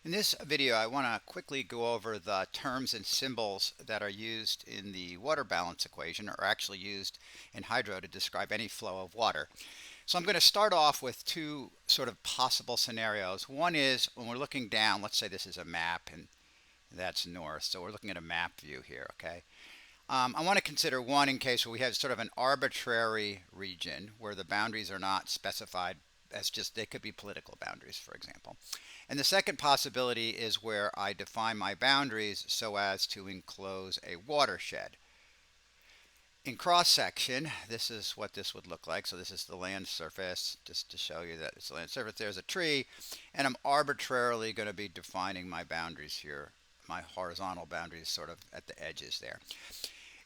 In this video, I want to quickly go over the terms and symbols that are used in the water balance equation, or actually used in hydro to describe any flow of water. So I'm going to start off with two sort of possible scenarios. One is when we're looking down, let's say this is a map and that's north. So we're looking at a map view here, okay? I want to consider one in case where we have sort of an arbitrary region where the boundaries are not specified as just, they could be political boundaries, for example. And the second possibility is where I define my boundaries so as to enclose a watershed. In cross section, this is what this would look like. So this is the land surface, just to show you that it's the land surface. There's a tree, and I'm arbitrarily going to be defining my boundaries here, my horizontal boundaries sort of at the edges there.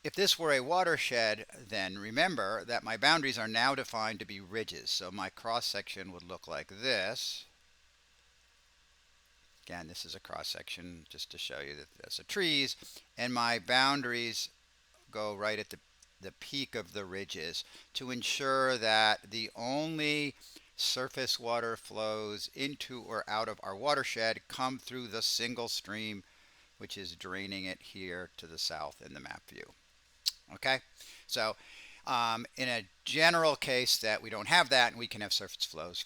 If this were a watershed, then remember that my boundaries are now defined to be ridges. So my cross section would look like this. Again, this is a cross section just to show you that there's the trees, and my boundaries go right at the peak of the ridges to ensure that the only surface water flows into or out of our watershed come through the single stream which is draining it here to the south in the map view. Okay, so in a general case that we don't have that, and we can have surface flows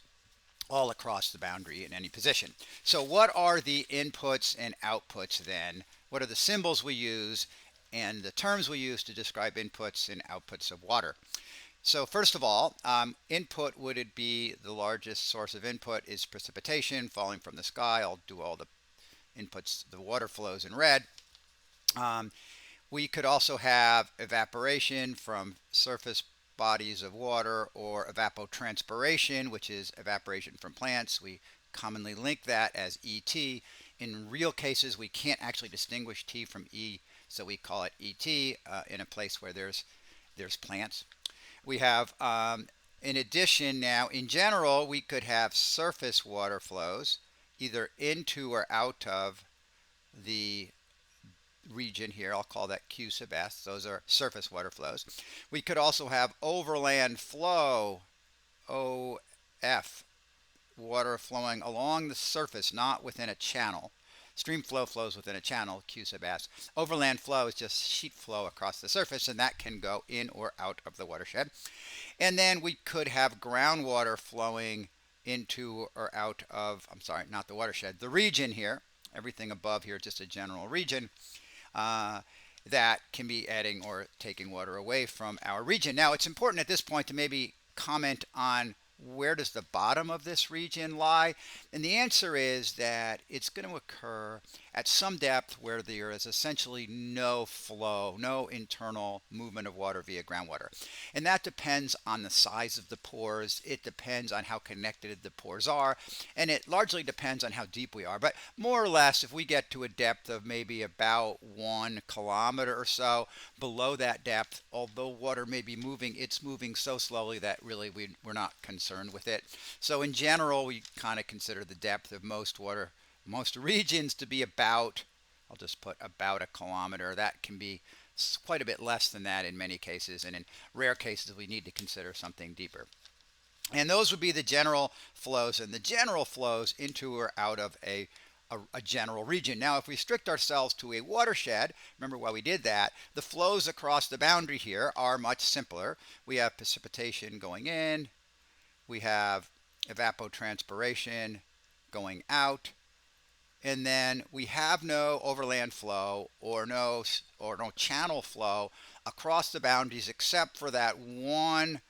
all across the boundary in any position. So what are the inputs and outputs then? What are the symbols we use and the terms we use to describe inputs and outputs of water? So first of all, input would it be the largest source of input is precipitation falling from the sky. I'll do all the inputs, the water flows in red. We could also have evaporation from surface bodies of water, or evapotranspiration, which is evaporation from plants. We commonly link that as ET. In real cases, we can't actually distinguish T from E, so we call it ET in a place where there's plants. We have, in addition now, in general, we could have surface water flows either into or out of the region here. I'll call that Q sub S. Those are surface water flows. We could also have overland flow, OF, water flowing along the surface, not within a channel. Stream flow flows within a channel, Q sub S. Overland flow is just sheet flow across the surface, and that can go in or out of the watershed. And then we could have groundwater flowing into or out of, I'm sorry, not the watershed, the region here. Everything above here, just a general region. That can be adding or taking water away from our region. Now, it's important at this point to maybe comment on where does the bottom of this region lie? And the answer is that it's going to occur at some depth where there is essentially no flow, no internal movement of water via groundwater. And that depends on the size of the pores. It depends on how connected the pores are. And it largely depends on how deep we are. But more or less, if we get to a depth of maybe about 1 kilometer or so, below that depth, although water may be moving, it's moving so slowly that really we're not concerned with it. So in general, we kind of consider the depth of most regions to be about, I'll just put about 1 kilometer. That can be quite a bit less than that in many cases, and in rare cases we need to consider something deeper. And those would be the general flows, and the general flows into or out of a general region. Now, if we restrict ourselves to a watershed, remember why we did that, the flows across the boundary here are much simpler. We have precipitation going in, we have evapotranspiration going out, and then we have no overland flow or no channel flow across the boundaries except for that one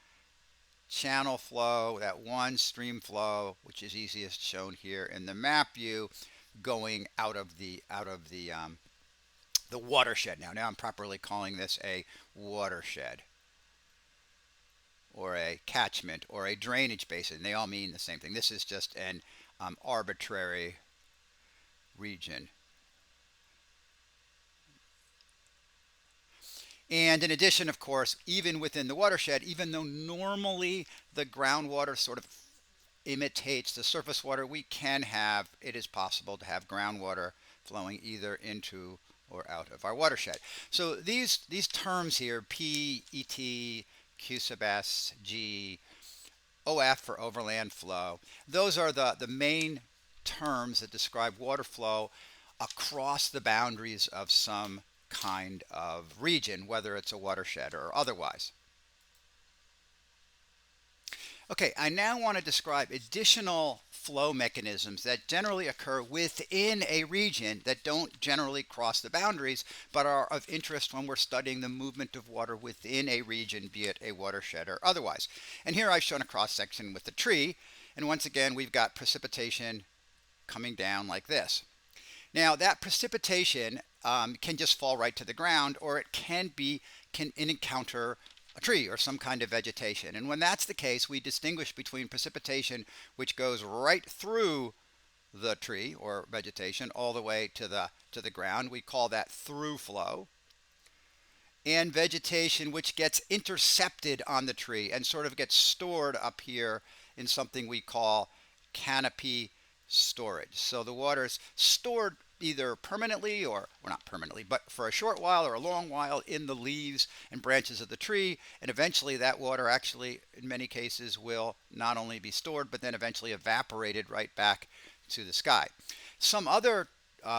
channel flow, that one stream flow, which is easiest shown here in the map view, going out of the watershed. Now I'm properly calling this a watershed, or a catchment, or a drainage basin. They all mean the same thing. This is just an arbitrary region. And in addition, of course, even within the watershed, even though normally the groundwater sort of imitates the surface water, it is possible to have groundwater flowing either into or out of our watershed. So these terms here, P, ET, Q sub S, G, OF for overland flow, those are the main terms that describe water flow across the boundaries of some kind of region, whether it's a watershed or otherwise. Okay, I now want to describe additional flow mechanisms that generally occur within a region that don't generally cross the boundaries, but are of interest when we're studying the movement of water within a region, be it a watershed or otherwise. And here I've shown a cross section with the tree, and once again we've got precipitation coming down like this. Now that precipitation can just fall right to the ground, or it can encounter a tree or some kind of vegetation. And when that's the case, we distinguish between precipitation, which goes right through the tree or vegetation all the way to the ground. We call that through flow. And vegetation which gets intercepted on the tree and sort of gets stored up here in something we call canopy storage. So the water's stored either permanently or not permanently, but for a short while or a long while in the leaves and branches of the tree, and eventually that water actually in many cases will not only be stored but then eventually evaporated right back to the sky. Some other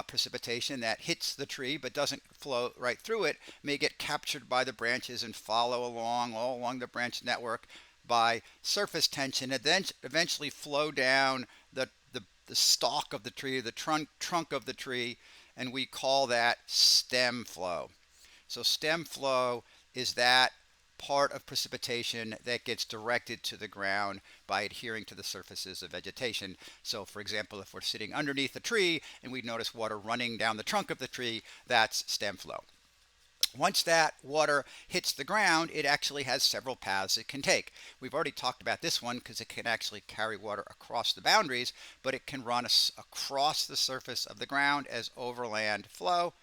precipitation that hits the tree but doesn't flow right through it may get captured by the branches and follow along all along the branch network by surface tension and then eventually flow down the stalk of the tree, the trunk of the tree, and we call that stem flow. So stem flow is that part of precipitation that gets directed to the ground by adhering to the surfaces of vegetation. So for example, if we're sitting underneath a tree and we notice water running down the trunk of the tree, that's stem flow. Once that water hits the ground, it actually has several paths it can take. We've already talked about this one because it can actually carry water across the boundaries, but it can run across the surface of the ground as overland flow,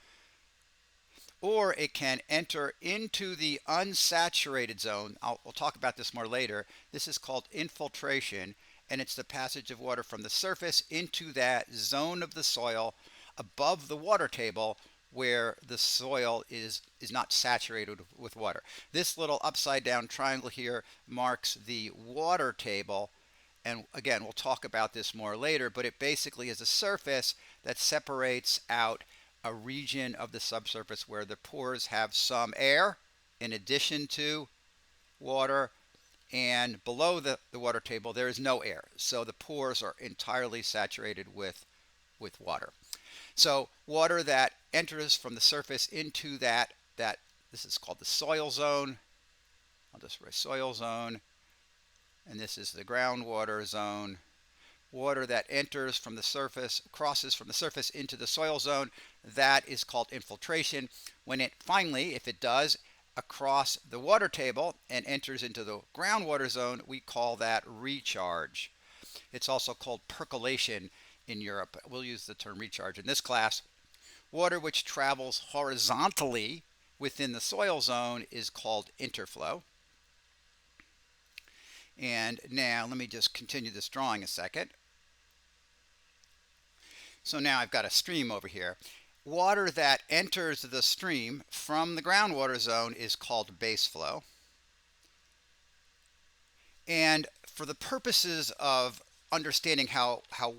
or it can enter into the unsaturated zone. We'll talk about this more later. This is called infiltration, and it's the passage of water from the surface into that zone of the soil above the water table where the soil is not saturated with water. This little upside down triangle here marks the water table, and again we'll talk about this more later, but it basically is a surface that separates out a region of the subsurface where the pores have some air in addition to water, and below the water table there is no air, so the pores are entirely saturated with water. So water that enters from the surface into that this is called the soil zone. I'll just write soil zone, and this is the groundwater zone. Water that enters from the surface, crosses from the surface into the soil zone, that is called infiltration. When it finally, if it does, across the water table and enters into the groundwater zone, we call that recharge. It's also called percolation in Europe. We'll use the term recharge in this class. Water which travels horizontally within the soil zone is called interflow. And now let me just continue this drawing a second. So now I've got a stream over here. Water that enters the stream from the groundwater zone is called base flow. And for the purposes of understanding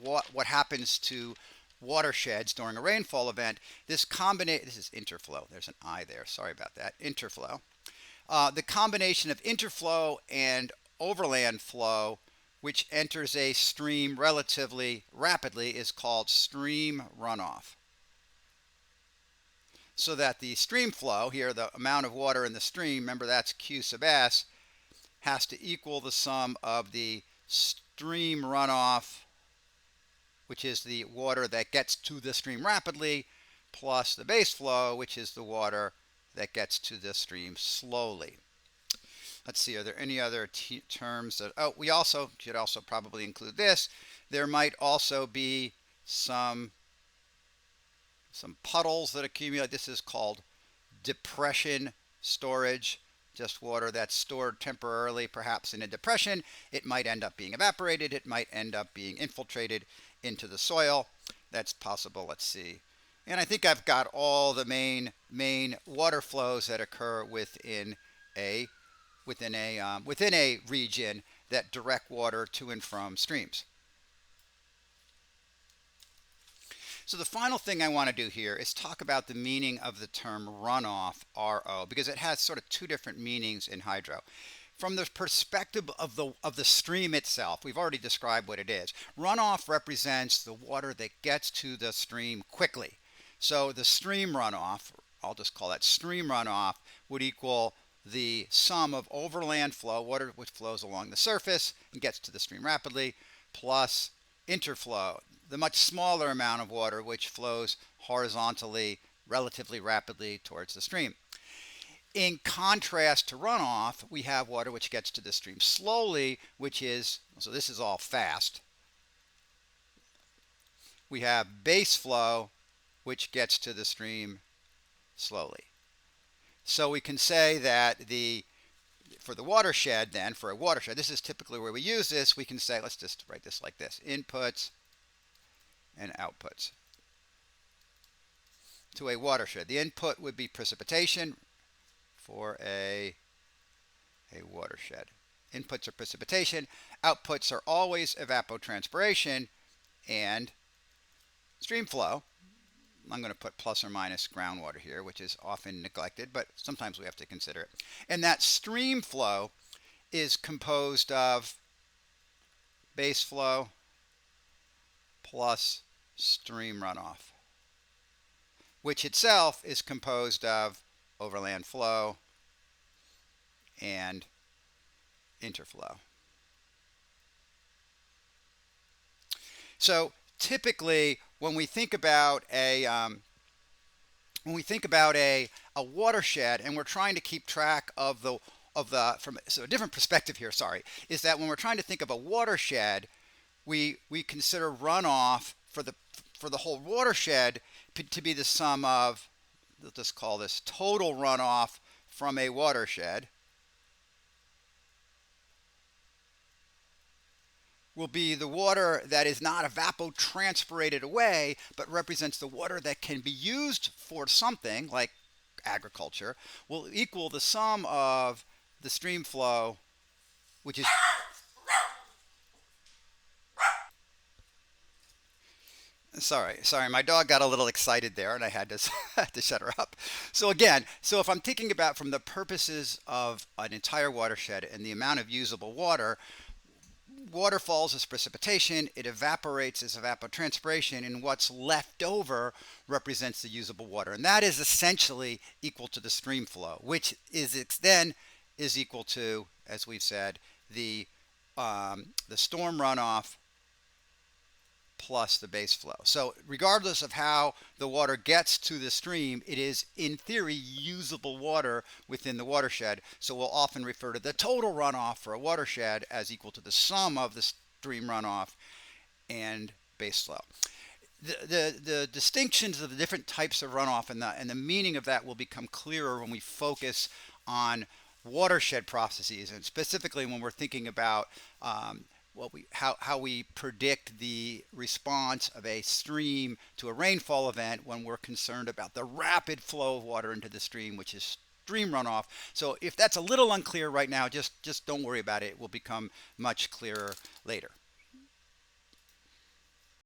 what happens to watersheds during a rainfall event, this is interflow. There's an I there. Sorry about that. Interflow. The combination of interflow and overland flow, which enters a stream relatively rapidly, is called stream runoff. So that the stream flow here, the amount of water in the stream, remember that's Q sub S, has to equal the sum of the stream runoff, which is the water that gets to the stream rapidly, plus the base flow, which is the water that gets to the stream slowly. Let's see, are there any other terms that, we also should also probably include this. There might also be some puddles that accumulate. This is called depression storage. Just water that's stored temporarily, perhaps in a depression. It might end up being evaporated. It might end up being infiltrated into the soil. That's possible. Let's see. And I think I've got all the main water flows that occur within a region that direct water to and from streams. So the final thing I want to do here is talk about the meaning of the term runoff, RO, because it has sort of two different meanings in hydro. From the perspective of the stream itself, we've already described what it is. Runoff represents the water that gets to the stream quickly. So the stream runoff, I'll just call that stream runoff, would equal the sum of overland flow, water which flows along the surface and gets to the stream rapidly, plus interflow, the much smaller amount of water which flows horizontally relatively rapidly towards the stream. In contrast to runoff, we have water which gets to the stream slowly, which is, so this is all fast. We have base flow, which gets to the stream slowly. So we can say that for the watershed then, for a watershed, this is typically where we use this, we can say, let's just write this like this, inputs and outputs to a watershed. The input would be precipitation for a watershed. Inputs are precipitation, outputs are always evapotranspiration and stream flow. I'm going to put plus or minus groundwater here, which is often neglected, but sometimes we have to consider it. And that stream flow is composed of base flow plus stream runoff, which itself is composed of overland flow and interflow. So typically, when we think about a watershed, and we're trying to keep track of from so a different perspective here, sorry, is that when we're trying to think of a watershed, we consider runoff for the whole watershed to be the sum of, let's just call this total runoff from a watershed, will be the water that is not evapotranspirated away, but represents the water that can be used for something like agriculture, will equal the sum of the stream flow, which is sorry, my dog got a little excited there and I had to, had to shut her up. So again, so if I'm thinking about from the purposes of an entire watershed and the amount of usable water, water falls as precipitation, it evaporates as evapotranspiration, and what's left over represents the usable water. And that is essentially equal to the stream flow, which then is equal to, as we've said, the storm runoff plus the base flow. So regardless of how the water gets to the stream, it is in theory usable water within the watershed. So we'll often refer to the total runoff for a watershed as equal to the sum of the stream runoff and base flow. The distinctions of the different types of runoff and the meaning of that will become clearer when we focus on watershed processes, and specifically when we're thinking about how we predict the response of a stream to a rainfall event when we're concerned about the rapid flow of water into the stream, which is stream runoff. So if that's a little unclear right now, just don't worry about it. It will become much clearer later.